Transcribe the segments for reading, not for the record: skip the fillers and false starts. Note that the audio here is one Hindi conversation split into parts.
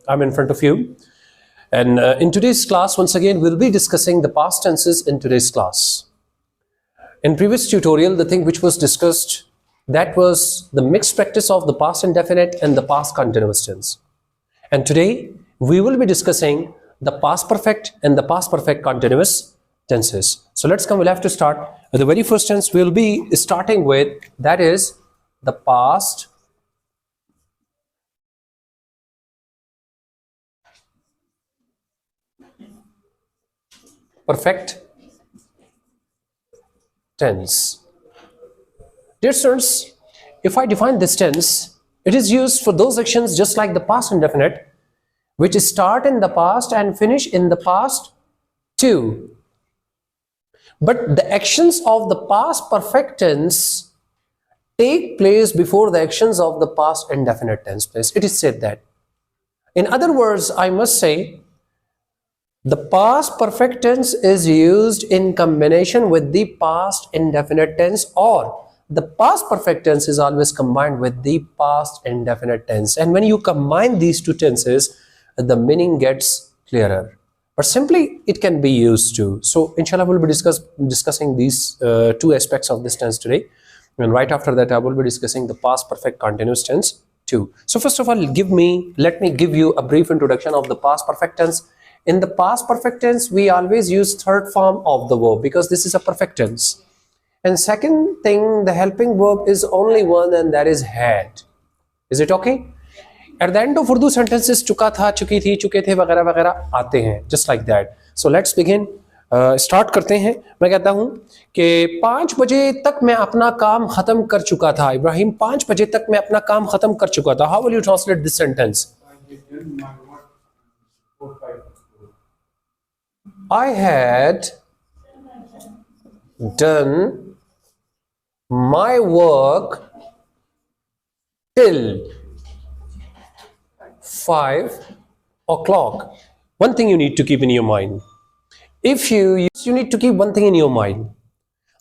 I'm in front of you. And in today's class, once again, we'll be discussing the past tenses in today's class. In previous tutorial, the thing which was discussed, that was the mixed practice of the past indefinite and the past continuous tense. And today, we will be discussing the past perfect and the past perfect continuous tenses. So we'll have to start with the very first tense we'll be starting with, that is the past perfect tense. Dear students, if I define this tense, it is used for those actions just like the past indefinite, which start in the past and finish in the past too. But the actions of the past perfect tense take place before the actions of the past indefinite tense place. It is said that. In other words, I must say, the past perfect tense is used in combination with the past indefinite tense, or the past perfect tense is always combined with the past indefinite tense. And when you combine these two tenses, the meaning gets clearer. But simply, it can be used too. So, inshallah, we'll be discussing these two aspects of this tense today. And right after that, I will be discussing the past perfect continuous tense too. So, first of all, let me give you a brief introduction of the past perfect tense. In the past perfect tense, we always use third form of the verb because this is a perfect tense. And second thing, the helping verb is only one, and that is had. Is it okay? At the end of Urdu sentences, चुका था, चुकी थी, चुके थे वगैरह वगैरह आते हैं, just like that. So let's begin. Start करते हैं. मैं कहता हूं कि 5 बजे तक मैं अपना काम खत्म कर चुका था. इब्राहिम, 5 बजे तक मैं अपना काम खत्म कर चुका था. How will you translate this sentence? I had done my work till 5 o'clock. One thing you need to keep in your mind. If you need to keep one thing in your mind.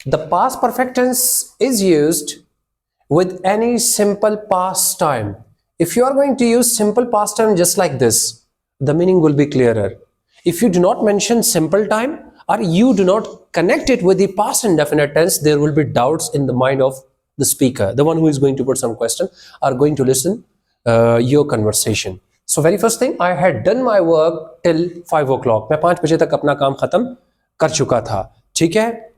The past perfect tense is used with any simple past time. If you are going to use simple past time just like this, the meaning will be clearer. If you do not mention simple time or you do not connect it with the past indefinite tense, there will be doubts in the mind of the speaker, the one who is going to put some question or going to listen your conversation. So very first thing, I had done my work till 5 o'clock. मैं 5 बजे तक अपना काम खत्म कर चुका था. ठीक है?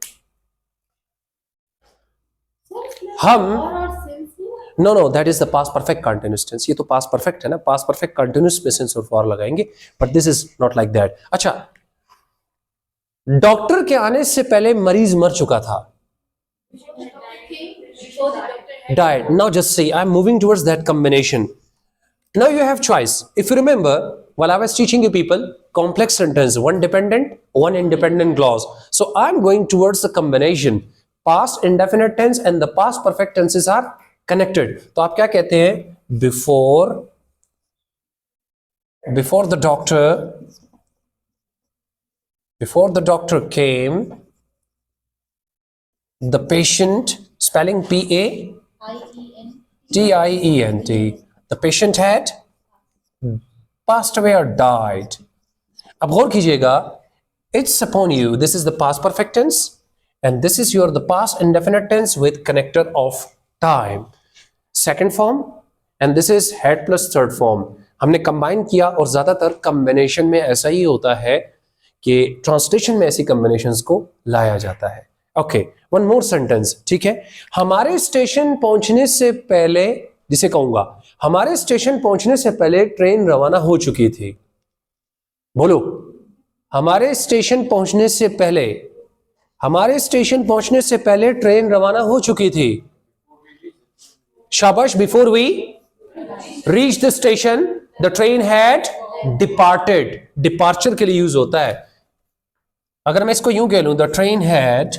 No, that is the past perfect continuous tense. ये तो past perfect है ना, past perfect continuous में sense और for लगाएंगे, but this is not like that. अच्छा, डॉक्टर के आने से पहले मरीज मर चुका था. Died. Now just see, I'm moving towards that combination. Now you have choice. If you remember, while I was teaching you people, complex sentence, one dependent, one independent clause. So I'm going towards the combination. Past indefinite tense and the past perfect tenses are connected. तो आप क्या कहते हैं? Before the doctor came, the patient, spelling P-A-T-I-E-N-T, the patient had passed away or died. अब गौर कीजिएगा, it's upon you. This is the past perfect tense and this is the past indefinite tense with connector of time. Second form and this is had plus third form. हमने combine किया और ज़्यादातर combination में ऐसा ही होता है कि translation में ऐसी combinations को लाया जाता है. Okay, one more sentence. ठीक है? हमारे स्टेशन पहुंचने से पहले, जिसे कहूंगा, हमारे स्टेशन पहुंचने से पहले ट्रेन रवाना हो चुकी थी. बोलो, हमारे स्टेशन पहुंचने से पहले ट्रेन रवाना हो चुकी थी. शाबाश. Before we reached the station, the train had departed. Departure के लिए यूज होता है. अगर मैं इसको यूं कह लूं, the train had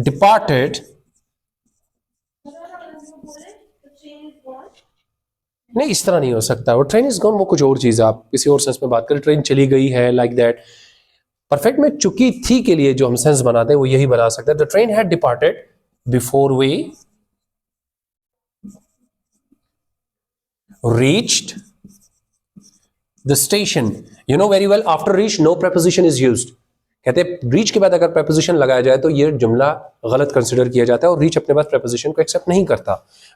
departed. नहीं, इस तरह नहीं हो सकता. वो ट्रेन इज गॉन, वो कुछ और चीज है. आप किसी और सेंस में बात करें, ट्रेन चली गई है, लाइक दैट. परफेक्ट में चुकी थी के लिए जो हम सेंस बनाते हैं वो यही बना सकते हैं. The train had departed before we reached the station. You know very well, after reach no preposition is used. कहते हैं reach के बाद अगर preposition लगाया जाए तो ये जुमला गलत कंसिडर किया जाता है और reach अपने बाद preposition को एक्सेप्ट नहीं करता.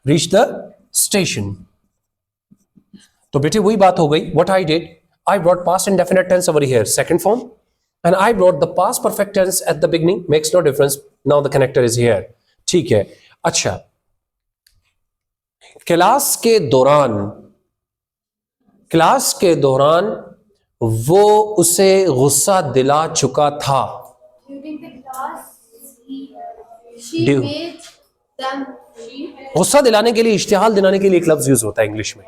Reach the station. तो बेटे वही बात हो गई. What I did, I brought past indefinite tense over here, second form, and I brought the past perfect tense at the beginning. Makes no difference. Now the connector is here. ठीक है. अच्छा, क्लास के दौरान वो उसे गुस्सा दिला चुका था. During the class, she made them. गुस्सा दिलाने के लिए, इश्तिहाल दिलाने के लिए एक लफ्ज यूज होता है इंग्लिश में.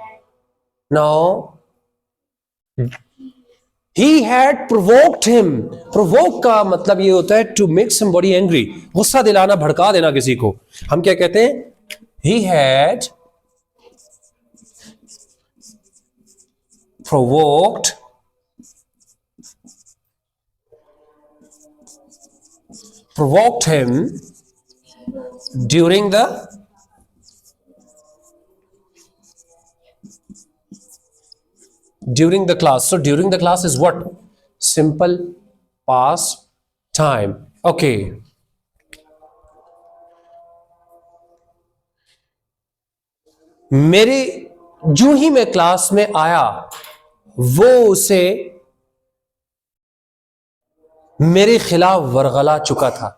Now he had provoked him. provoke का मतलब ये होता है to make somebody angry. गुस्सा दिलाना, भड़का देना किसी को. हम क्या कहते हैं? he had provoked him during the class. So during the class is what? Simple past time. Okay. मेरे जो ही मैं क्लास में आया वो उसे मेरे खिलाफ वरगला चुका था.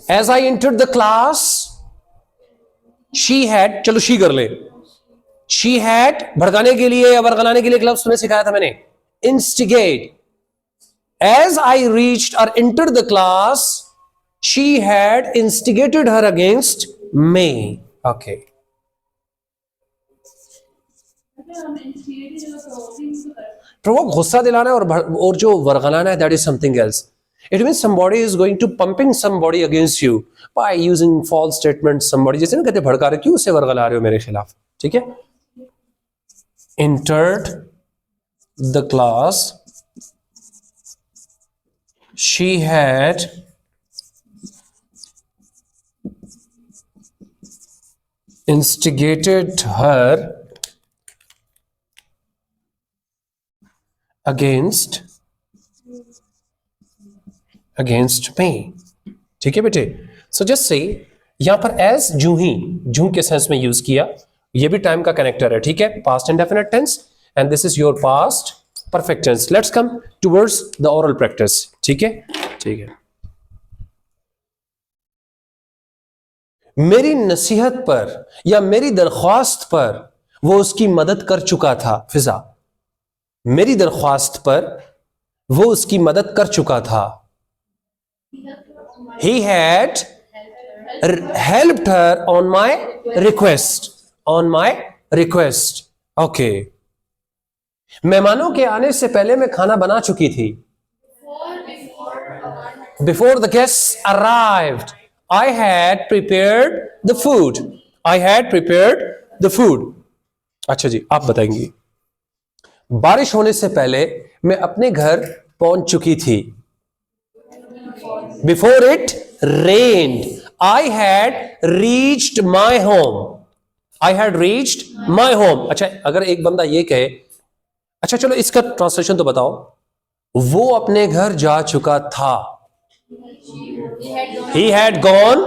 As I entered the class, she had, चलो she कर ले. She had, भड़काने के लिए या वरगलाने के लिए एक लफ्ज तुम्हें सिखाया था मैंने, instigate. As I reached or entered the class, she had instigated her against me. Okay. Provoke गुस्सा दिलाना और जो वरगलाना है, that is something else. It means somebody is going to pumping somebody against you by using false statements. Somebody जैसे ना कहते भड़का रहे, क्यों उसे वरगला रहे हो मेरे खिलाफ. ठीक है. Entered the class, she had instigated her against me. ठीक है बेटे. So just say, यहां पर as जूं के सेंस में यूज किया. ये भी टाइम का कनेक्टर है. ठीक है. Past indefinite tense and this is your past perfect tense. Let's come towards the oral practice. ठीक है. ठीक है. मेरी नसीहत पर या मेरी दरख्वास्त पर वो उसकी मदद कर चुका था. फिजा, मेरी दरख्वास्त पर वो उसकी मदद कर चुका था. He had helped her on my request. On my request. Okay. मेहमानों के आने से पहले मैं खाना बना चुकी थी. Before the guests arrived, I had prepared the food. I had prepared the food. अच्छा जी, आप बताएंगी. बारिश होने से पहले मैं अपने घर पहुंच चुकी थी. Before it rained, I had reached my home. I had reached my home. अच्छा, अगर एक बंदा ये कहे, अच्छा चलो इसका ट्रांसलेशन तो बताओ, वो अपने घर जा चुका था. He had gone.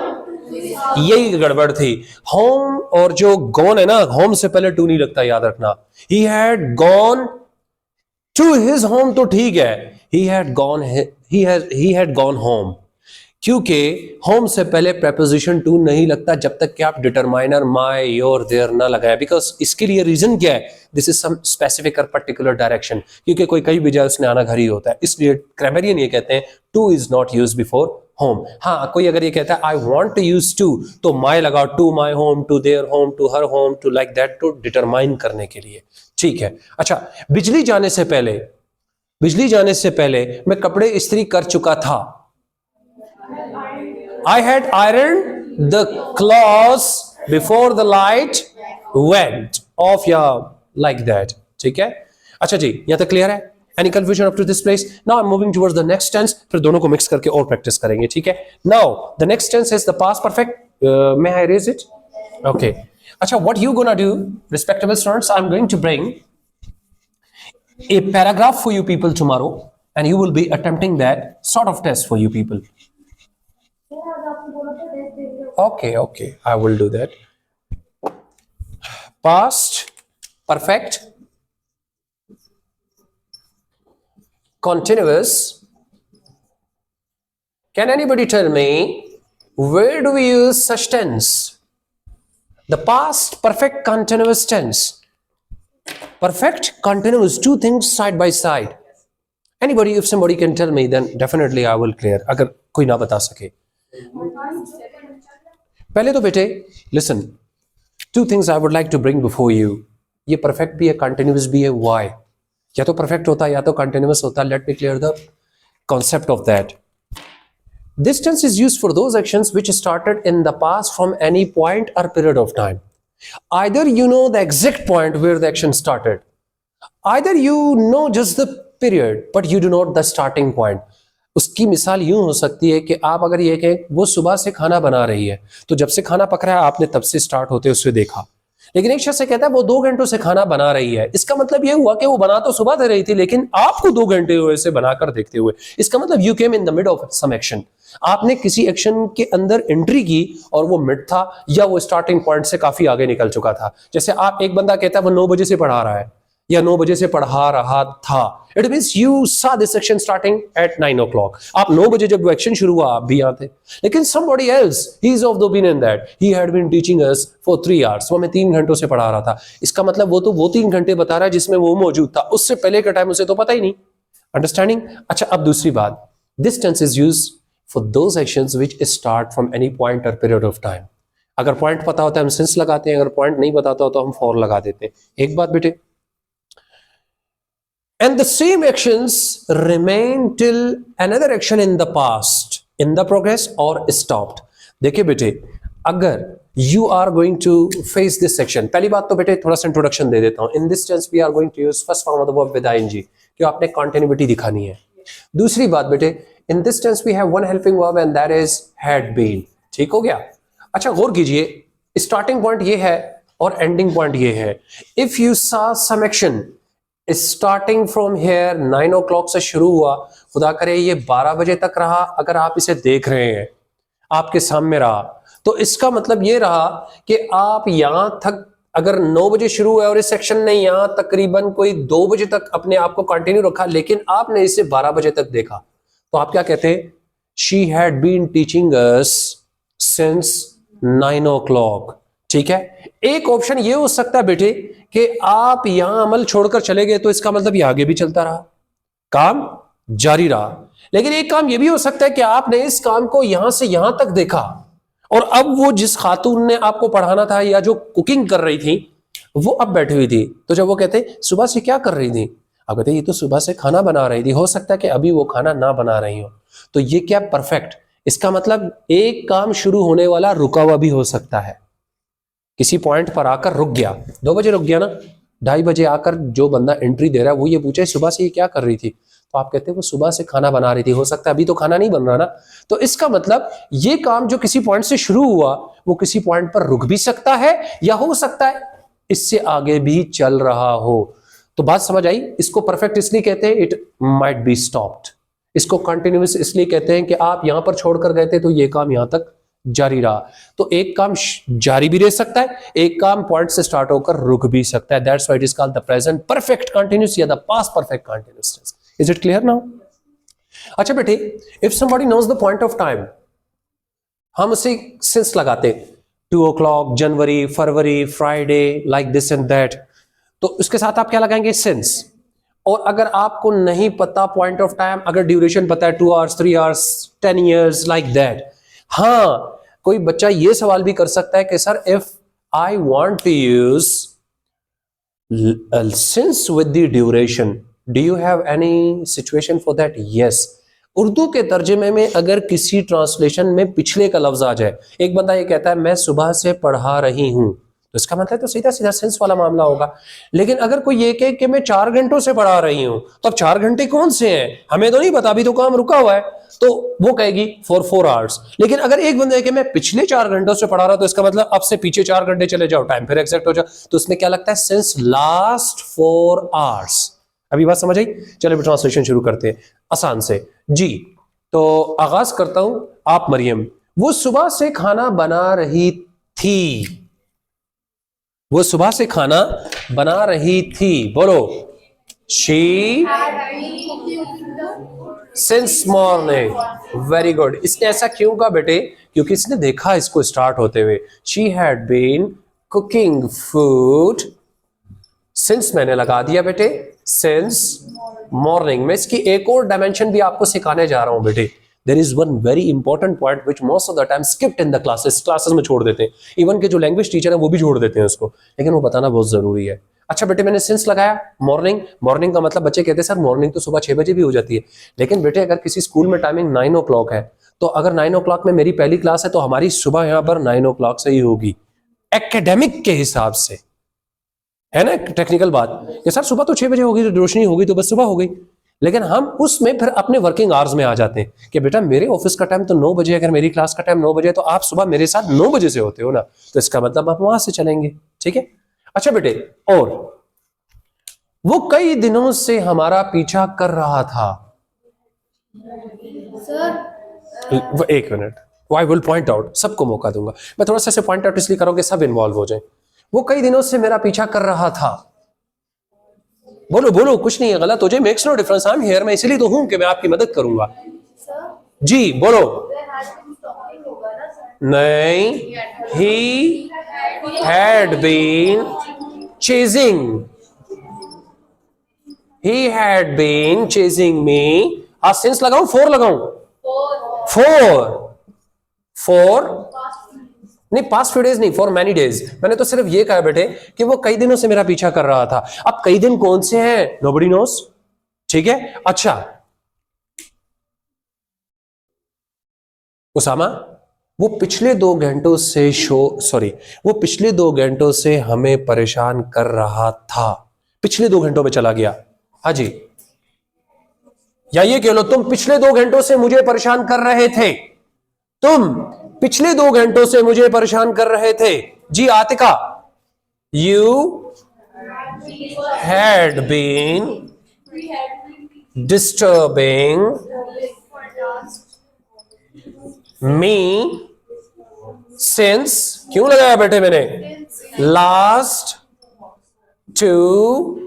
यही गड़बड़ थी. होम और जो गॉन है ना, होम से पहले टू नहीं लगता, याद रखना. He had gone to his home तो ठीक है. He had gone home. क्योंकि होम से पहले preposition to नहीं लगता जब तक कि आप डिटरमाइनर my, your, their ना लगाए. बिकॉज इसके लिए रीजन क्या है? दिस इज सम स्पेसिफिक और पर्टिकुलर डायरेक्शन. क्योंकि कोई कहीं भी जाए उसने आना घर ही होता है. इसलिए ग्रामरियन ये कहते हैं to is not use before home. हाँ, कोई अगर ये कहता है I want to use to, तो माई लगाओ. To my home, to their home, to her home, to like that, to determine करने के लिए. ठीक है. अच्छा, बिजली जाने से पहले मैं कपड़े इस्त्री कर चुका था. I had ironed the clothes before the light went off. Yeah, like that. ठीक है. अच्छा जी, यहाँ तक क्लियर है? Any confusion up to this place? Now I'm moving towards the next tense. फिर दोनों को मिक्स करके और प्रैक्टिस करेंगे. ठीक है. Now the next tense is the past perfect. May I erase it? Okay. अच्छा, what you gonna do, respectable students? I'm going to bring a paragraph for you people tomorrow, and you will be attempting that sort of test for you people. Okay, I will do that. Past perfect continuous. Can anybody tell me where do we use such tense? The past perfect continuous tense. Perfect continuous, two things side by side. Anybody, if somebody can tell me, then definitely I will clear. अगर कोई ना बता सके, पहले तो बेटे listen, two things I would like to bring before you. ये perfect भी है, continuous भी है. Why? या तो perfect होता है या तो continuous होता है. Let me clear the concept of that. This tense is used for those actions which started in the past from any point or period of time. Either you know the exact point where the action started, either you know just the period but you do not the starting point. उसकी मिसाल यूं हो सकती है कि आप अगर ये कहें वो सुबह से खाना बना रही है, तो जब से खाना पक रहा है आपने तब से स्टार्ट होते उससे देखा. लेकिन एक शख्स से कहता है वो 2 घंटों से खाना बना रही है, इसका मतलब ये हुआ कि वो बना तो सुबह से रही थी लेकिन आपको 2 घंटे हुए इसे बनाकर देखते हुए. इसका मतलब you came in the mid of some action. आपने किसी एक्शन के अंदर एंट्री की और वो मिड था या वो स्टार्टिंग पॉइंट से काफी आगे निकल चुका था. जैसे आप एक बंदा कहता है वो 9 बजे से पढ़ा रहा है या 9 बजे से पढ़ा रहा था. इट मींस यू सा this action starting at 9 o'clock. आप 9 बजे जब वो एक्शन शुरू हुआ आप भी यहाँ थे. लेकिन somebody else he is of the opinion that he had been teaching us for 3 hours. वो हमें 3 घंटों से पढ़ा रहा था. इसका मतलब वो 3 घंटे बता रहा है जिसमें वो मौजूद था. उससे पहले का टाइम उसे तो पता ही नहीं. अंडरस्टैंडिंग? अच्छा, अब दूसरी बात, this tense is used for those actions which start from any point or period of time. अगर पॉइंट पता होता है हम since लगाते हैं, अगर पॉइंट नहीं पता होता तो हम for लगा देते हैं. एक बात बेटे, and the same actions remain till another action in the past, in the progress or stopped. देखिए बेटे, अगर you are going to face this section, पहली बात तो बेटे थोड़ा सा इंट्रोडक्शन दे देता हूं. In this tense we are going to use first form of the verb with ing, कि आपने continuity दिखानी है. दूसरी बात बेटे, in this tense we have one helping verb and that is had been. ठीक हो गया? अच्छा, गौर कीजिए, स्टार्टिंग पॉइंट ये है और एंडिंग पॉइंट ये है. If you saw some action starting from here 9 o'clock से शुरू हुआ, खुदा करे ये 12 बजे तक रहा, अगर आप इसे देख रहे हैं आपके सामने रहा, तो इसका मतलब ये रहा कि आप यहां तक अगर 9 बजे शुरू हुआ और इस सेक्शन ने यहां तकरीबन कोई 2 बजे तक अपने आप को कंटिन्यू रखा, लेकिन आपने इसे 12 बजे तक देखा, तो आप क्या कहते हैं? She had been teaching us since 9 o'clock. ठीक है. एक ऑप्शन ये हो सकता है बेटे कि आप यहां अमल छोड़कर चले गए, तो इसका मतलब ये आगे भी चलता रहा, काम जारी रहा. लेकिन एक काम ये भी हो सकता है कि आपने इस काम को यहां से यहां तक देखा और अब वो जिस खातून ने आपको पढ़ाना था या जो कुकिंग कर रही थी वो अब बैठी हुई थी, तो जब वो कहते सुबह से क्या कर रही थी, आप कहते ये तो सुबह से खाना बना रही थी, हो सकता है कि अभी वो खाना ना बना रही हो. तो ये क्या परफेक्ट, इसका मतलब एक काम शुरू होने वाला रुका हुआ भी हो सकता है. किसी पॉइंट पर आकर रुक गया, 2 बजे रुक गया ना, 2:30 बजे आकर जो बंदा एंट्री दे रहा है वो ये पूछे सुबह से ये क्या कर रही थी, तो आप कहते हैं वो सुबह से खाना बना रही थी, हो सकता है अभी तो खाना नहीं बन रहा ना. तो इसका मतलब ये काम जो किसी पॉइंट से शुरू हुआ वो किसी पॉइंट पर रुक भी सकता है या हो सकता है इससे आगे भी चल रहा हो. तो बात समझ आई? इसको परफेक्ट इसलिए कहते हैं इट माइट बी स्टॉप्ड. इसको कंटिन्यूअस इसलिए कहते हैं कि आप यहां पर छोड़कर गए थे तो ये काम यहां तक जारी रहा. तो एक काम जारी भी रह सकता है, एक काम पॉइंट से स्टार्ट होकर रुक भी सकता है. That's why it is called the present perfect continuous या the past perfect continuous. Is it clear now? अच्छा बेटे, if somebody knows the point of time, हम उसे सिंस लगाते 2 o'clock, January, February, Friday, like this and that, तो उसके साथ आप क्या लगाएंगे? सिंस. और अगर आपको नहीं पता पॉइंट ऑफ टाइम, अगर ड्यूरेशन पता है 2 hours, 3 hours, 10 years, like that. हाँ, कोई बच्चा ये सवाल भी कर सकता है कि sir if I want to use since with the duration, do you have any situation for that? Yes. Urdu के तर्जुमे में अगर किसी ट्रांसलेशन में पिछले का लफ्ज आ जाए, एक बंदा ये कहता है मैं सुबह से पढ़ा रही हूं, तो इसका मतलब तो सीधा सीधा सेंस वाला मामला होगा। लेकिन अगर कोई ये कहे कि मैं 4 घंटों से पढ़ा रही हूं, तो अब 4 घंटे कौन से हैं, हमें तो नहीं पता, अभी तो काम रुका हुआ है, तो वो कहेगी फॉर 4 आवर्स। लेकिन अगर एक बंदे कि मैं पिछले 4 घंटों से पढ़ा रहा, तो इसका मतलब अब से पीछे 4 घंटे चले जाओ, टाइम फिर एग्जैक्ट हो जाओ, तो इसमें क्या लगता है, सिंस लास्ट 4 आवर्स। अभी बात समझ आई? चलिए ट्रांसलेशन शुरू करते हैं आसान से जी। तो आगाज करता हूं, आप मरियम, वो सुबह से खाना बना रही थी, वो सुबह से खाना बना रही थी, बोलो, she since morning. Very good. इसने ऐसा क्यों कहा बेटे? क्योंकि इसने देखा इसको स्टार्ट होते हुए। She had been cooking food since, मैंने लगा दिया बेटे, सिंस मॉर्निंग। मैं इसकी एक और डायमेंशन भी आपको सिखाने जा रहा हूं बेटे। There is one very important point which most of the time skipped in the classes में छोड़ देते हैं, इवन के जो लैंग्वेज टीचर है वो भी छोड़ देते हैं उसको, लेकिन वो बताना बहुत जरूरी है। अच्छा बेटे, मैंने सिंस लगाया, मॉर्निंग, मॉर्निंग का मतलब बच्चे कहते हैं सर मॉर्निंग तो सुबह 6 बजे भी हो जाती है, लेकिन बेटे अगर किसी स्कूल में टाइमिंग 9 o'clock है, तो अगर 9 o'clock में मेरी पहली क्लास है, तो हमारी सुबह यहां पर 9 o'clock से ही होगी, एकेडमिक के हिसाब से, है ना टेक्निकल बात कि सर सुबह तो 6 बजे होगी, तो रोशनी होगी तो बस सुबह हो गई। लेकिन हम उसमें फिर अपने वर्किंग आवर्स में आ जाते हैं कि बेटा मेरे ऑफिस का टाइम तो 9 बजे, अगर मेरी क्लास का टाइम 9 बजे, तो आप सुबह मेरे साथ 9 बजे से होते हो ना, तो इसका मतलब आप वहां से चलेंगे, ठीक है। अच्छा बेटे, और वो कई दिनों से हमारा पीछा कर रहा था। सर एक minute, I will point out, सबको मौका दूंगा, मैं थोड़ा सा पॉइंट आउट इसलिए करूंगा सब इन्वॉल्व हो जाए। वो कई दिनों से मेरा पीछा कर रहा था, बोलो बोलो, कुछ नहीं है गलत हो जाए, makes no difference, I am here, मैं इसलिए तो हूं कि मैं आपकी मदद करूंगा। जी बोलो। नहीं, he had been chasing, he had been chasing me. आज सिंस लगाऊं, 4 लगाऊं? 4 नहीं, पास्ट फ्यू डेज नहीं, फॉर मैनी डेज। मैंने तो सिर्फ ये कहा बेटे कि वो कई दिनों से मेरा पीछा कर रहा था। अब कई दिन कौन से हैं, नोबडी नोस, ठीक है। अच्छा उसामा, वो पिछले 2 घंटों से वो पिछले 2 घंटों से हमें परेशान कर रहा था, पिछले 2 घंटों में चला गया। हाँ जी, या ये कह लो तुम पिछले 2 घंटों से मुझे परेशान कर रहे थे, तुम पिछले 2 घंटों से मुझे परेशान कर रहे थे। जी Atika, you had been disturbing me since, क्यों लगाया बेटे मैंने, लास्ट 2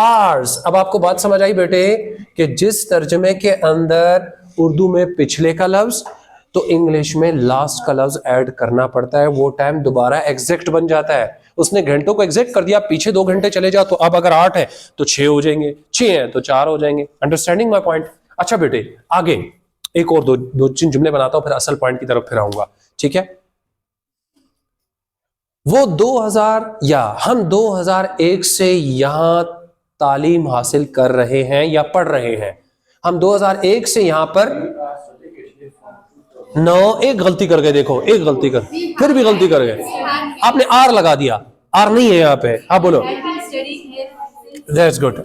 आवर्स। अब आपको बात समझ आई बेटे कि जिस तर्जमे के अंदर उर्दू में पिछले का लफ्ज, तो इंग्लिश में लास्ट का लफ्ज ऐड करना पड़ता है, वो टाइम दोबारा एग्जैक्ट बन जाता है। उसने घंटों को एग्जैक्ट कर दिया, पीछे 2 घंटे चले जाओ, तो अब अगर 8 है तो 6 हो जाएंगे, 6 है तो 4 हो जाएंगे। Understanding my point? अच्छा बेटे आगे एक और दो तीन जुमले बनाता हूं, फिर असल पॉइंट की तरफ फिर आऊंगा, ठीक है। वो 2000 या हम 2001 से यहां तालीम हासिल कर रहे हैं या पढ़ रहे हैं। हम 2001 से यहां पर एक गलती कर गए, देखो एक गलती कर, फिर भी गलती कर गए, आपने आर लगा दिया, आर नहीं है यहाँ पे। हाँ बोलो, दैट्स गुड।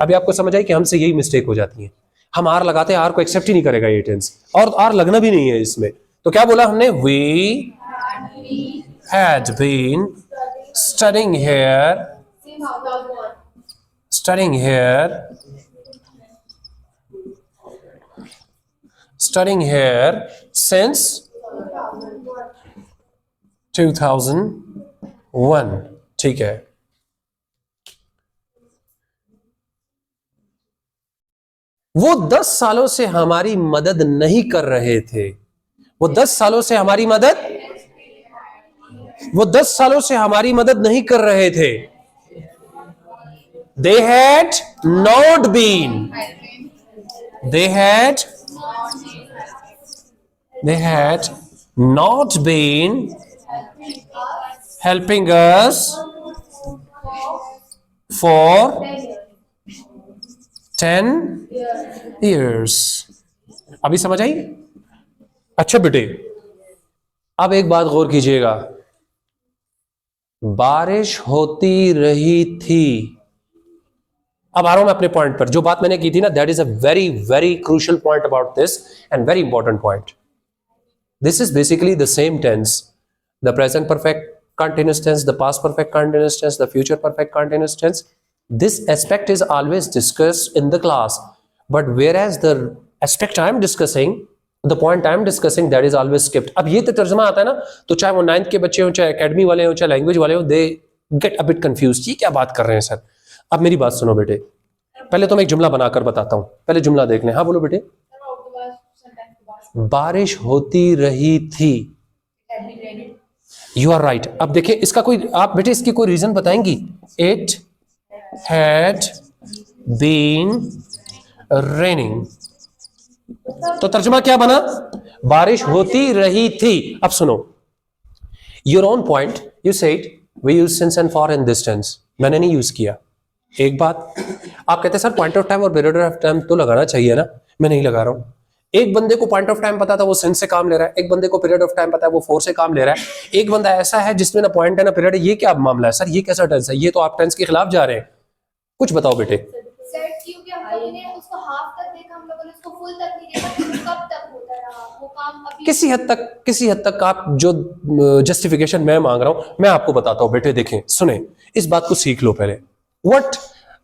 अभी आपको समझ आई कि हमसे यही मिस्टेक हो जाती है, हम आर लगाते हैं, आर को एक्सेप्ट ही नहीं करेगा ये टेंस, और आर लगना भी नहीं है इसमें। तो क्या बोला हमने, we had been studying here since 2001, ठीक है। वो 10 सालों से हमारी मदद नहीं कर रहे थे, वो 10 सालों से हमारी मदद नहीं कर रहे थे। They had not been helping us for 10 years। अभी समझ आई? अच्छा बेटे अब एक बात गौर कीजिएगा, बारिश होती रही थी। अब आ रहा हूं मैं अपने पॉइंट पर। जो बात मैंने की थी ना, that is a very very crucial point about this and very important point. This is basically the same tense, the present perfect continuous tense, the past perfect continuous tense, the future perfect continuous tense. This aspect is always discussed in the class, but whereas the aspect I am discussing, the point I am discussing, that is always skipped. अब ये तो तर्जमा आता है ना, तो चाहे वो 9th के बच्चे हो, चाहे एकेडमी वाले हो, चाहे लैंग्वेज वाले हो, they get a bit confused. ये क्या बात कर रहे हैं सर? अब मेरी बात सुनो बेटे, पहले तो मैं एक जुमला बनाकर बताता हूँ, पहले जुमला देख लें. हाँ बोलो बेटे. बारिश होती रही थी. You are right. अब देखिए इसका कोई, आप बेटे इसकी कोई रीजन बताएंगी? It had been raining. तो तर्जुमा क्या बना? बारिश होती रही थी. अब सुनो, your own point, you said we use since and for in this tense. मैंने नहीं यूज किया. एक बात आप कहते हैं सर पॉइंट ऑफ टाइम और पीरियड ऑफ टाइम तो लगाना चाहिए ना. मैं नहीं लगा रहा हूं. एक बंदे को पॉइंट ऑफ टाइम पता था, वो सिंस से काम ले रहा है. एक बंदे को पीरियड ऑफ टाइम पता है, वो फोर से काम ले रहा है. एक बंदा ऐसा है जिसमें ना पॉइंट है ना पीरियड है. ये क्या मामला है सर? ये कैसा टेंस है? ये तो आप टेंस के खिलाफ जा रहे हैं. कुछ बताओ बेटे. सर क्योंकि हम लोगों ने उसको हाफ तक देखा, हम लोगों ने उसको फुल तक नहीं देखा कि वो कब तक होता रहा वो काम. अभी किसी हद तक आप जो जस्टिफिकेशन मैं मांग रहा हूं मैं आपको बताता हूं बेटे. देखें सुने, इस बात को सीख लो पहले. What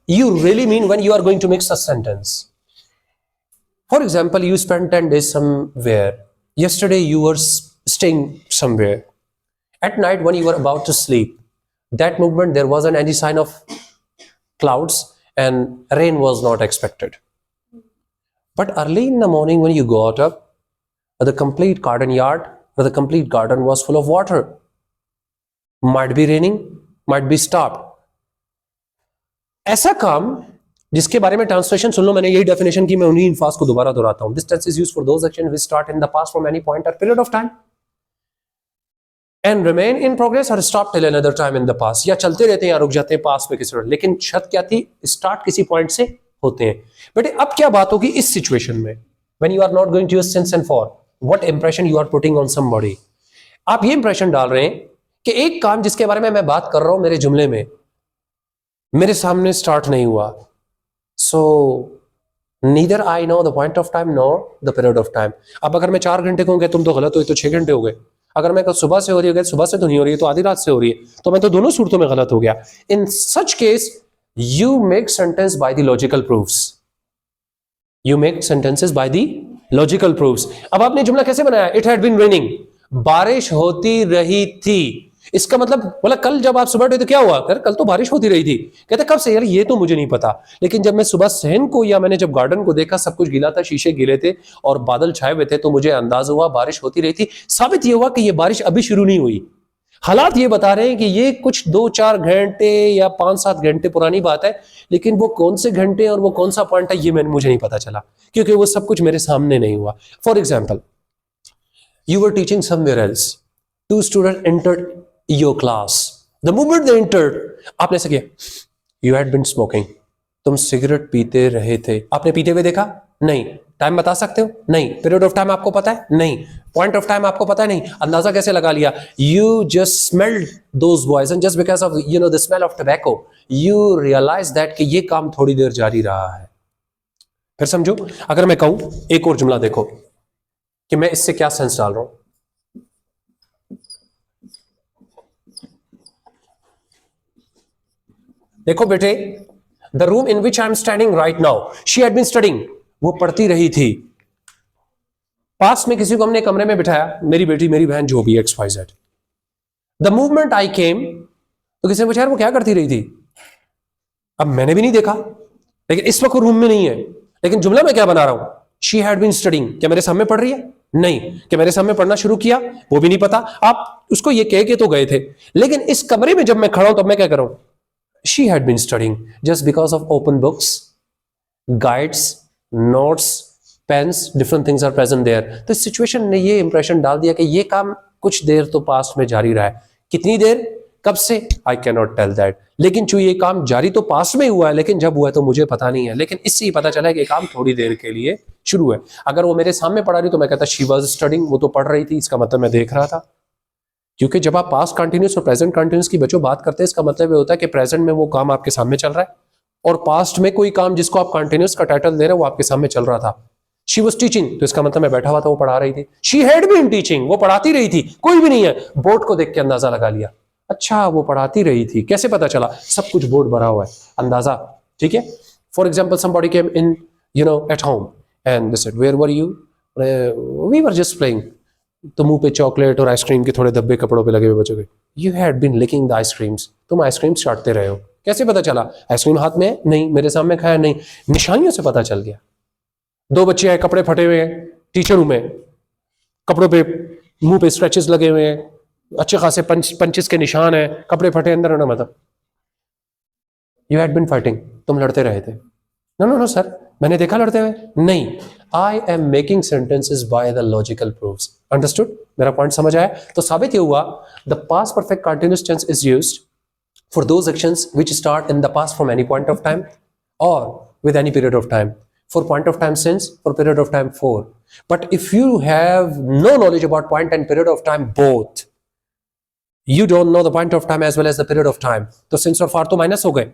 you really mean when you are going to make such sentence. For example, you spent 10 days somewhere. Yesterday, you were staying somewhere. At night, when you were about to sleep, that movement, there wasn't any sign of clouds and rain was not expected. But early in the morning, when you got up, the complete garden yard, the complete garden was full of water. Might be raining, might be stopped. ऐसा काम जिसके बारे में ट्रांसलेशन सुन लो, मैंने यही डेफिनेशन की, मैं उन्हीं अल्फाज को दोबारा दोहराता हूं. This tense is used for those actions which start in the past from any point or period of time and remain in progress or stop till another time in the past. या चलते रहते हैं या रुक जाते हैं पास्ट में किसी और. लेकिन शर्त क्या थी? स्टार्ट किसी पॉइंट से होते हैं. बेटे अब क्या बात होगी इस सिचुएशन में, when you are not going to use since and for, what impression you are putting on somebody. आप ये इंप्रेशन डाल रहे हैं कि एक काम जिसके बारे में मैं बात कर रहा हूं मेरे जुमले में, मेरे सामने स्टार्ट नहीं हुआ. So neither I know the point of time nor the period of time. अब अगर मैं 4 घंटे कहूँगा तुम तो गलत हो, तो 6 घंटे हो गए. अगर मैं सुबह से हो रही है, सुबह से तो नहीं हो रही है, तो आधी रात से हो रही है, तो मैं तो दोनों सूरतों में गलत हो गया. In such case, you make sentence by the logical proofs. You make sentences by the logical proofs. अब आपने जुमला कैसे बनाया? It had been raining. बारिश होती रही थी. इसका मतलब बोला कल जब आप सुबह उठे तो क्या हुआ? कल तो बारिश होती रही थी. कहते कब से? यार ये तो मुझे नहीं पता. लेकिन जब मैं सुबह सहन को या मैंने जब गार्डन को देखा, सब कुछ गीला था, शीशे गीले थे और बादल छाए हुए थे, तो मुझे अंदाजा हुआ बारिश होती रही थी. साबित ये हुआ कि ये बारिश अभी शुरू नहीं हुई. हालात ये बता रहे हैं कि ये कुछ 2-4 घंटे या 5-7 घंटे पुरानी बात है. लेकिन वो कौन से घंटे और वो कौन सा पॉइंट है ये मुझे नहीं पता चला, क्योंकि वो सब कुछ मेरे सामने नहीं हुआ. For example, you were teaching somewhere else. 2 student entered your class. The moment they entered, आपने ऐसा किया. You had been smoking. तुम सिगरेट पीते रहे थे. आपने पीते हुए देखा? नहीं. टाइम बता सकते हो? नहीं. पीरियड ऑफ टाइम आपको पता है? नहीं. पॉइंट ऑफ टाइम आपको पता है? नहीं. अंदाजा कैसे लगा लिया? You just smelled those boys and just because of the smell of tobacco, you realize that कि ये काम थोड़ी देर जारी रहा है. फिर समझो, अगर मैं कहूं एक और जुमला देखो कि मैं इससे क्या सेंस डाल रहा हूं. देखो बेटे, the room in which I am standing right now, she had been studying. वो पढ़ती रही थी. पास में किसी को हमने कमरे में बिठाया, मेरी बेटी, मेरी बहन, जो भी XYZ. द मूवमेंट आई केम, तो किसी ने पूछा यार वो क्या करती रही थी? अब मैंने भी नहीं देखा, लेकिन इस वक्त रूम में नहीं है. लेकिन जुमला मैं क्या बना रहा हूं? She had been studying. क्या मेरे सामने पढ़ रही है? नहीं. क्या मेरे सामने पढ़ना शुरू किया? वो भी नहीं पता. आप उसको ये कह के तो गए थे, लेकिन इस कमरे में जब मैं खड़ा हूं तब मैं क्या कर रहा हूं? She had been studying. Just because of open books, guides, notes, pens, different things are present there. तो इस सिचुएशन ने ये इंप्रेशन डाल दिया कि ये काम कुछ देर तो पास्ट में जारी रहा है. कितनी देर, कब से, I cannot tell that. लेकिन चूंकि ये काम जारी तो पास्ट में हुआ है, लेकिन जब हुआ है तो मुझे पता नहीं है. लेकिन इससे ही पता चला है कि काम थोड़ी देर के लिए शुरू है. अगर वो मेरे सामने पढ़ा रही तो मैं कहता she was studying, वो तो पढ़ रही थी, इसका मतलब मैं देख रहा था. क्योंकि जब आप पास्ट कंटिन्यूस और प्रेजेंट कंटिन्यूस की बच्चों बात करते हैं, इसका मतलब ये होता है कि प्रेजेंट में वो काम आपके सामने चल रहा है और पास्ट में कोई काम जिसको आप कंटिन्यूस का टाइटल दे रहे हो वो आपके सामने चल रहा था। शी वॉज टीचिंग, तो इसका मतलब मैं बैठा हुआ था, वो पढ़ा रही थी। शी हैड बीन टीचिंग, वो पढ़ाती रही थी। कोई भी नहीं है, बोर्ड को देख के अंदाजा लगा लिया, अच्छा वो पढ़ाती रही थी। कैसे पता चला? सब कुछ बोर्ड भरा हुआ है, अंदाजा। ठीक है, for example somebody came in at home and they said where were you, we were just playing. तो मुंह पे चॉकलेट और आइसक्रीम के थोड़े धब्बे कपड़ों पे लगे हुए बच्चों के। You had been licking the ice creams, तुम आइसक्रीम चाटते रहे हो। कैसे पता चला? आइसक्रीम हाथ में नहीं, मेरे सामने खाया नहीं, निशानियों से पता चल गया। दो बच्चे आए, कपड़े फटे हुए हैं, टीचर रूम में, कपड़ों पे मुंह पे स्क्रैचेस लगे हुए हैं, अच्छे खासे पंचेस के निशान है, कपड़े फटे अंदर होना, मतलब यू हैड बीन फाइटिंग, तुम लड़ते रहे थे। नो नो नो सर, मैंने देखा लड़ते हुए नहीं। I am making sentences by the logical proofs. Understood? मेरा पॉइंट समझ आया? तो साबित ये हुआ the past perfect continuous tense is used for those actions which start in the past from any point of time or with any period of time. For point of time since, for period of time for. But if you have no knowledge about point and period of time both, you don't know the point of time as well as the period of time, तो since और for तो minus हो गए.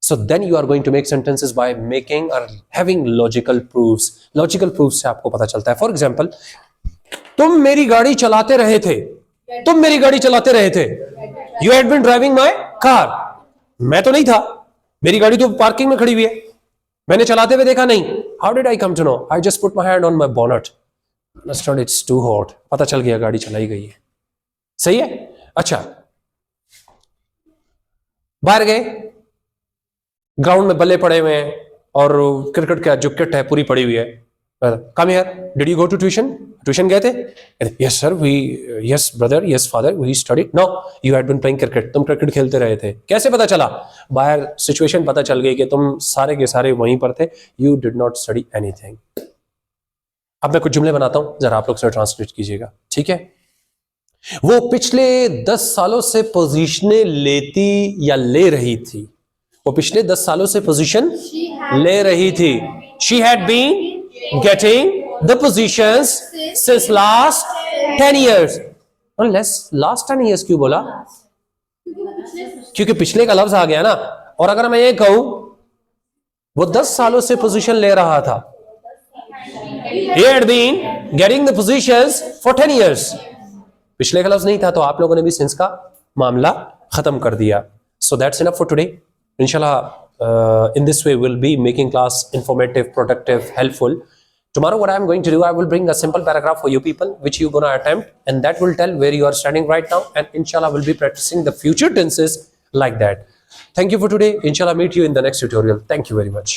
So then you are going to make sentences by making or having logical proofs. Logical proofs से आपको पता चलता है. For example, तुम मेरी गाड़ी चलाते रहे थे, तुम मेरी गाड़ी चलाते रहे थे। You had been driving my car. मैं तो नहीं था, मेरी गाड़ी तो पार्किंग में खड़ी हुई है, मैंने चलाते हुए देखा नहीं। How did I come to know? I just put my hand on my bonnet. Understood? It's too hot. पता चल गया गाड़ी चलाई गई है। सही है? अच्छा, बाहर गए, ग्राउंड में बल्ले पड़े हुए हैं और क्रिकेट का जो किट है पूरी पड़ी हुई है। Come here. Did you go to tuition? Tuition गए थे? Yes sir. Yes brother. Yes father. We studied. No. You had been playing cricket. तुम क्रिकेट खेलते रहे थे। कैसे पता चला? बाहर सिचुएशन पता चल गई कि तुम सारे के सारे वहीं पर थे। You did not study anything. अब मैं कुछ जुमले बनाता हूं, जरा आप लोग से ट्रांसलेट कीजिएगा, ठीक है? वो पिछले 10 सालों से पोजीशनें लेती या ले रही थी। वो पिछले 10 सालों से पोजीशन ले रही थी। She had been getting the positions since last 10 years. और last 10 years क्यों बोला? क्योंकि पिछले का लफ्ज आ गया ना। और अगर मैं ये कहूं वो 10 सालों से पोजीशन ले रहा था, he had been getting the positions for 10 years. पिछले का लफ्ज नहीं था, तो आप लोगों ने भी since का मामला खत्म कर दिया। So that's enough for today. Inshallah, in this way we'll be making class informative, productive, helpful. Tomorrow what I'm going to do, I will bring a simple paragraph for you people which you're going to attempt, and that will tell where you are standing right now, and inshallah we'll be practicing the future tenses like that. Thank you for today. Inshallah meet you in the next tutorial. Thank you very much.